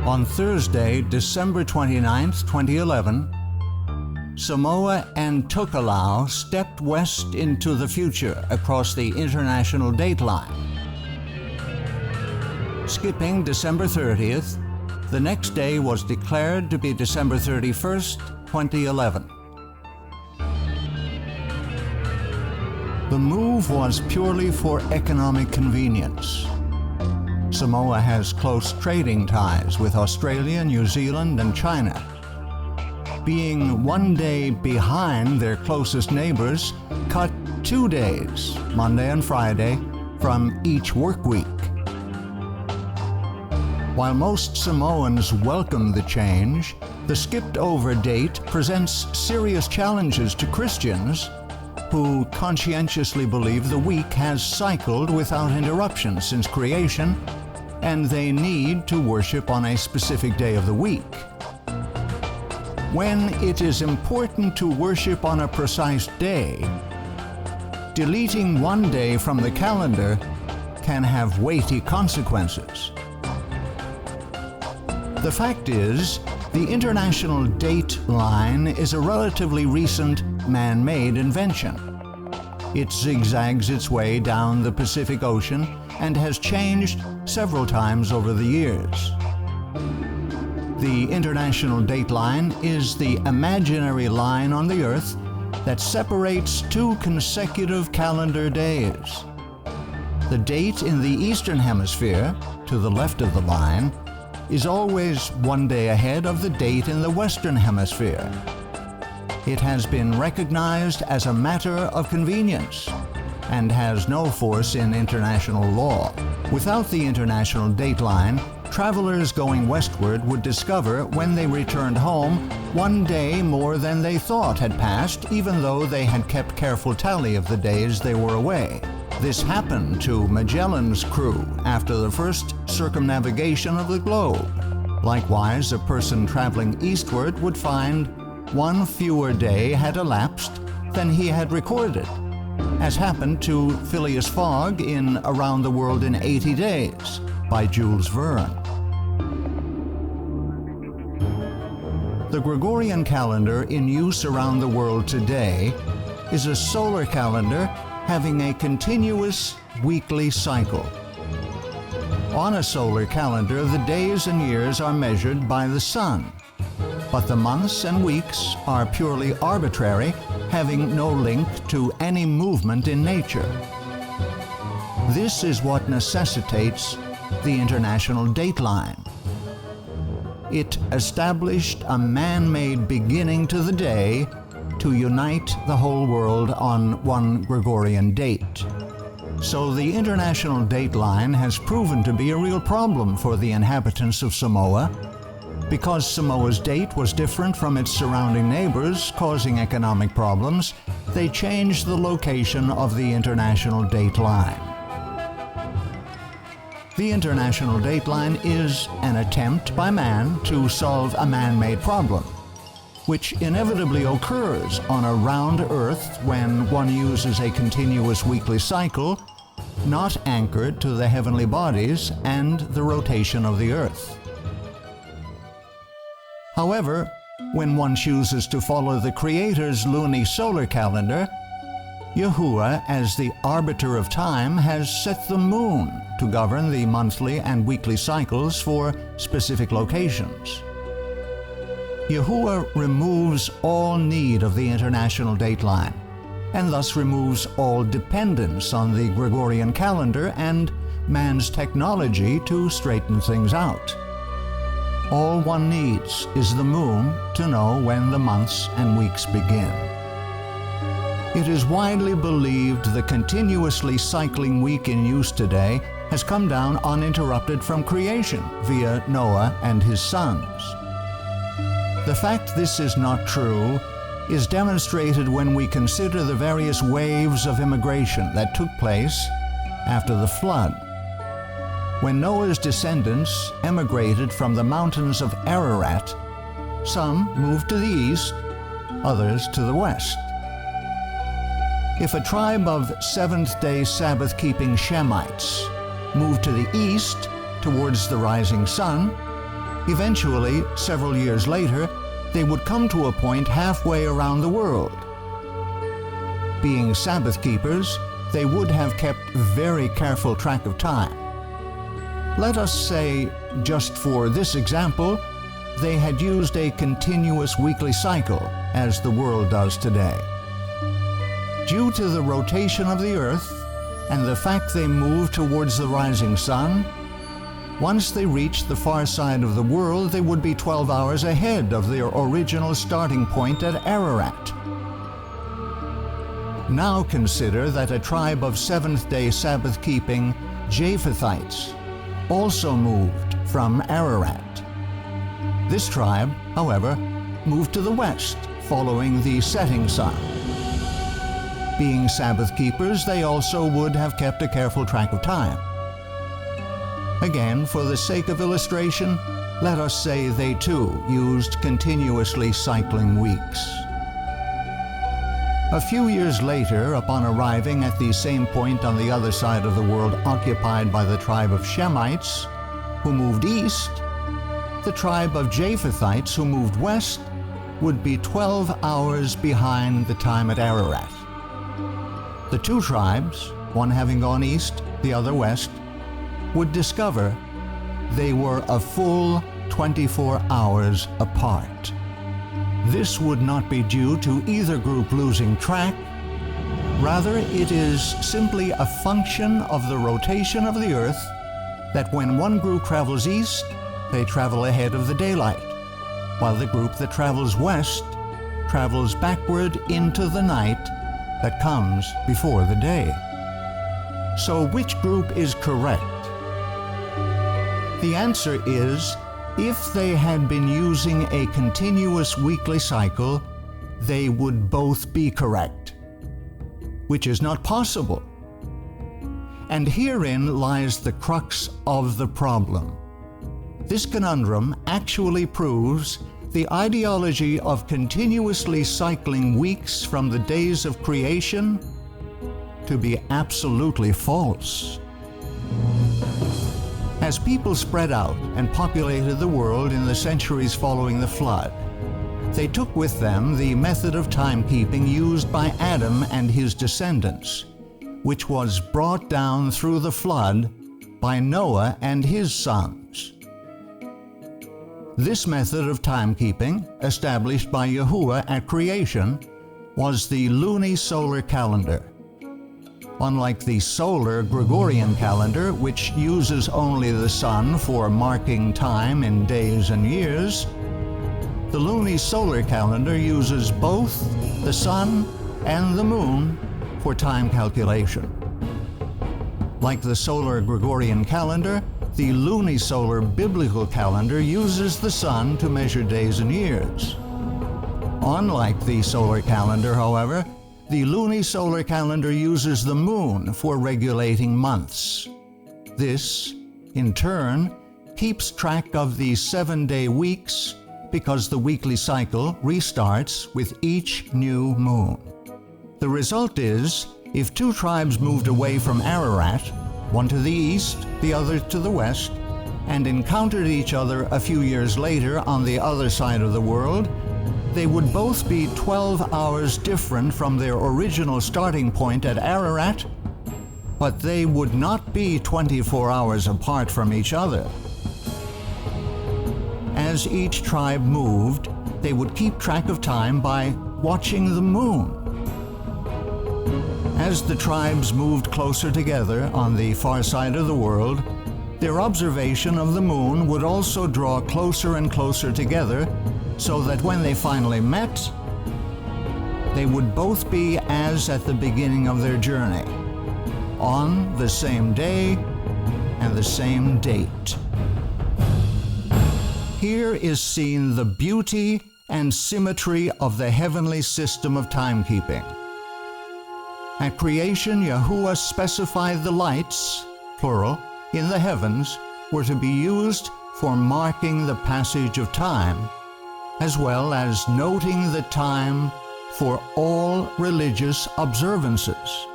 On Thursday, December 29, 2011, Samoa and Tokelau stepped west into the future across the international dateline. Skipping December 30th, the next day was declared to be December 31st, 2011. The move was purely for economic convenience. Samoa has close trading ties with Australia, New Zealand, and China. Being one day behind their closest neighbors cut 2 days, Monday and Friday, from each work week. While most Samoans welcome the change, the skipped-over date presents serious challenges to Christians who conscientiously believe the week has cycled without interruption since creation, and they need to worship on a specific day of the week. When it is important to worship on a precise day, deleting one day from the calendar can have weighty consequences. The fact is, the international date line is a relatively recent man-made invention. It zigzags its way down the Pacific Ocean and has changed several times over the years. The international date line is the imaginary line on the Earth that separates 2 consecutive calendar days. The date in the Eastern Hemisphere, to the left of the line, is always 1 day ahead of the date in the Western Hemisphere. It has been recognized as a matter of convenience and has no force in international law. Without the international date line, travelers going westward would discover when they returned home 1 day more than they thought had passed, even though they had kept careful tally of the days they were away. This happened to Magellan's crew after the first circumnavigation of the globe. Likewise, a person traveling eastward would find 1 fewer day had elapsed than he had recorded, as happened to Phileas Fogg in Around the World in 80 Days by Jules Verne. The Gregorian calendar in use around the world today is a solar calendar having a continuous weekly cycle. On a solar calendar, the days and years are measured by the sun, but the months and weeks are purely arbitrary, having no link to any movement in nature. This is what necessitates the international dateline. It established a man-made beginning to the day to unite the whole world on one Gregorian date. So the international dateline has proven to be a real problem for the inhabitants of Samoa, because Samoa's date was different from its surrounding neighbors, causing economic problems. They changed the location of the international dateline. The international dateline is an attempt by man to solve a man-made problem, which inevitably occurs on a round Earth when one uses a continuous weekly cycle, not anchored to the heavenly bodies and the rotation of the Earth. However, when one chooses to follow the Creator's luni-solar calendar, Yahuwah, as the arbiter of time, has set the moon to govern the monthly and weekly cycles for specific locations. Yahuwah removes all need of the international dateline, and thus removes all dependence on the Gregorian calendar and man's technology to straighten things out. All one needs is the moon to know when the months and weeks begin. It is widely believed the continuously cycling week in use today has come down uninterrupted from creation via Noah and his sons. The fact this is not true is demonstrated when we consider the various waves of immigration that took place after the flood. When Noah's descendants emigrated from the mountains of Ararat, some moved to the east, others to the west. If a tribe of seventh-day Sabbath-keeping Shemites moved to the east towards the rising sun, Eventually, several years later, they would come to a point halfway around the world. Being Sabbath keepers, they would have kept very careful track of time. Let us say, just for this example, they had used a continuous weekly cycle, as the world does today. Due to the rotation of the earth and the fact they moved towards the rising sun, once they reached the far side of the world, they would be 12 hours ahead of their original starting point at Ararat. Now consider that a tribe of seventh-day Sabbath-keeping Japhethites also moved from Ararat. This tribe, however, moved to the west, following the setting sun. Being Sabbath keepers, they also would have kept a careful track of time. Again, for the sake of illustration, let us say they too used continuously cycling weeks. A few years later, upon arriving at the same point on the other side of the world occupied by the tribe of Shemites, who moved east, the tribe of Japhethites, who moved west, would be 12 hours behind the time at Ararat. The two tribes, one having gone east, the other west, would discover they were a full 24 hours apart. This would not be due to either group losing track. Rather, it is simply a function of the rotation of the earth that when one group travels east, they travel ahead of the daylight, while the group that travels west travels backward into the night that comes before the day. So which group is correct? The answer is, if they had been using a continuous weekly cycle, they would both be correct, which is not possible. And herein lies the crux of the problem. This conundrum actually proves the ideology of continuously cycling weeks from the days of creation to be absolutely false. As people spread out and populated the world in the centuries following the flood, they took with them the method of timekeeping used by Adam and his descendants, which was brought down through the flood by Noah and his sons. This method of timekeeping, established by Yahuwah at creation, was the lunisolar calendar. Unlike the solar Gregorian calendar, which uses only the sun for marking time in days and years, the lunisolar calendar uses both the sun and the moon for time calculation. Like the solar Gregorian calendar, the lunisolar biblical calendar uses the sun to measure days and years. Unlike the solar calendar, however, the lunisolar calendar uses the moon for regulating months. This, in turn, keeps track of the 7-day weeks because the weekly cycle restarts with each new moon. The result is, if two tribes moved away from Ararat, one to the east, the other to the west, and encountered each other a few years later on the other side of the world, they would both be 12 hours different from their original starting point at Ararat, but they would not be 24 hours apart from each other. As each tribe moved, they would keep track of time by watching the moon. As the tribes moved closer together on the far side of the world, their observation of the moon would also draw closer and closer together, so that when they finally met, they would both be as at the beginning of their journey, on the same day and the same date. Here is seen the beauty and symmetry of the heavenly system of timekeeping. At creation, Yahuwah specified the lights, plural, in the heavens were to be used for marking the passage of time, as well as noting the time for all religious observances.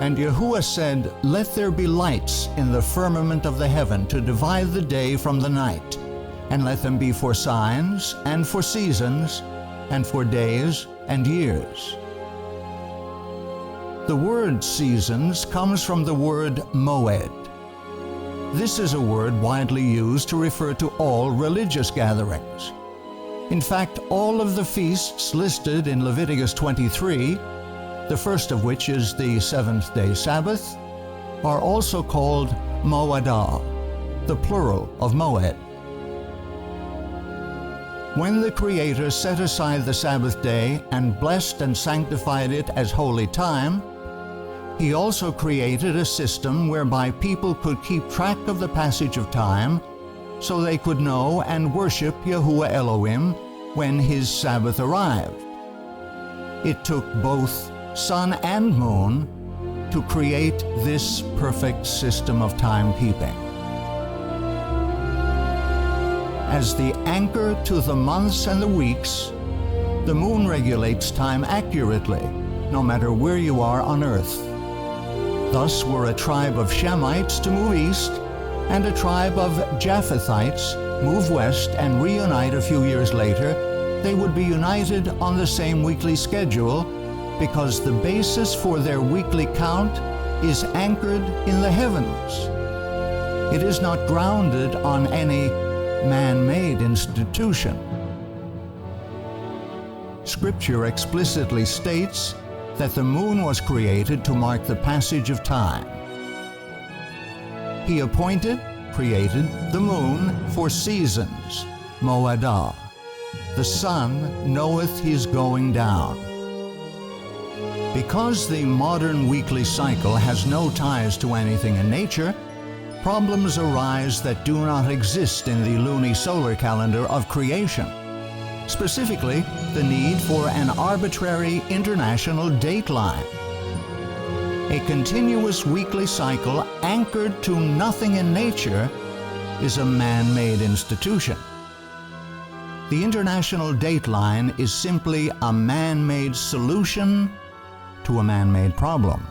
And Yahuwah said, "Let there be lights in the firmament of the heaven to divide the day from the night, and let them be for signs, and for seasons, and for days and years. The word seasons comes from the word moed. This is a word widely used to refer to all religious gatherings. In fact, all of the feasts listed in Leviticus 23, the first of which is the seventh-day Sabbath, are also called moedah, the plural of moed. When the Creator set aside the Sabbath day and blessed and sanctified it as holy time, He also created a system whereby people could keep track of the passage of time so they could know and worship Yahuwah Elohim when His Sabbath arrived. It took both sun and moon to create this perfect system of timekeeping. As the anchor to the months and the weeks, the moon regulates time accurately, no matter where you are on earth. Thus, were a tribe of Shemites to move east, and a tribe of Japhethites move west and reunite a few years later, they would be united on the same weekly schedule because the basis for their weekly count is anchored in the heavens. It is not grounded on any man-made institution. Scripture explicitly states that the moon was created to mark the passage of time. He created the moon for seasons, moedah. The sun knoweth his going down. Because the modern weekly cycle has no ties to anything in nature, problems arise that do not exist in the lunisolar calendar of creation. Specifically, the need for an arbitrary international dateline. A continuous weekly cycle anchored to nothing in nature is a man-made institution. The international dateline is simply a man-made solution to a man-made problem.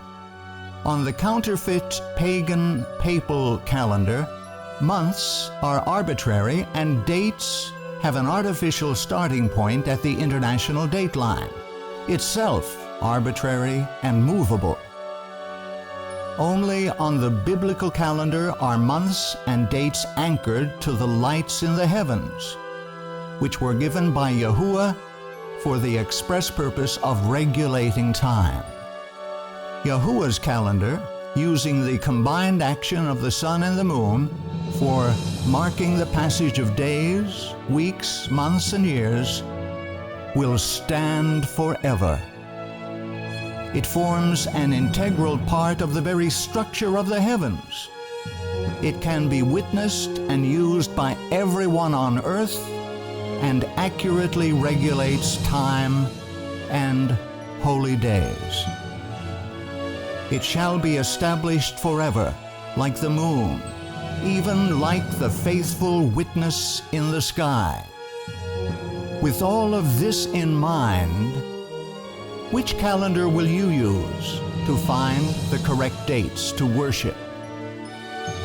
On the counterfeit pagan papal calendar, months are arbitrary and dates have an artificial starting point at the international dateline, itself arbitrary and movable. Only on the biblical calendar are months and dates anchored to the lights in the heavens, which were given by Yahuwah for the express purpose of regulating time. Yahuwah's calendar, using the combined action of the sun and the moon for marking the passage of days, weeks, months, and years, will stand forever. It forms an integral part of the very structure of the heavens. It can be witnessed and used by everyone on earth and accurately regulates time and holy days. It shall be established forever, like the moon, even like the faithful witness in the sky. With all of this in mind, which calendar will you use to find the correct dates to worship?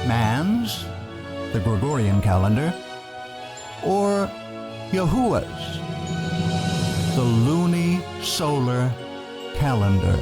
Man's, the Gregorian calendar, or Yahuwah's, the lunisolar calendar?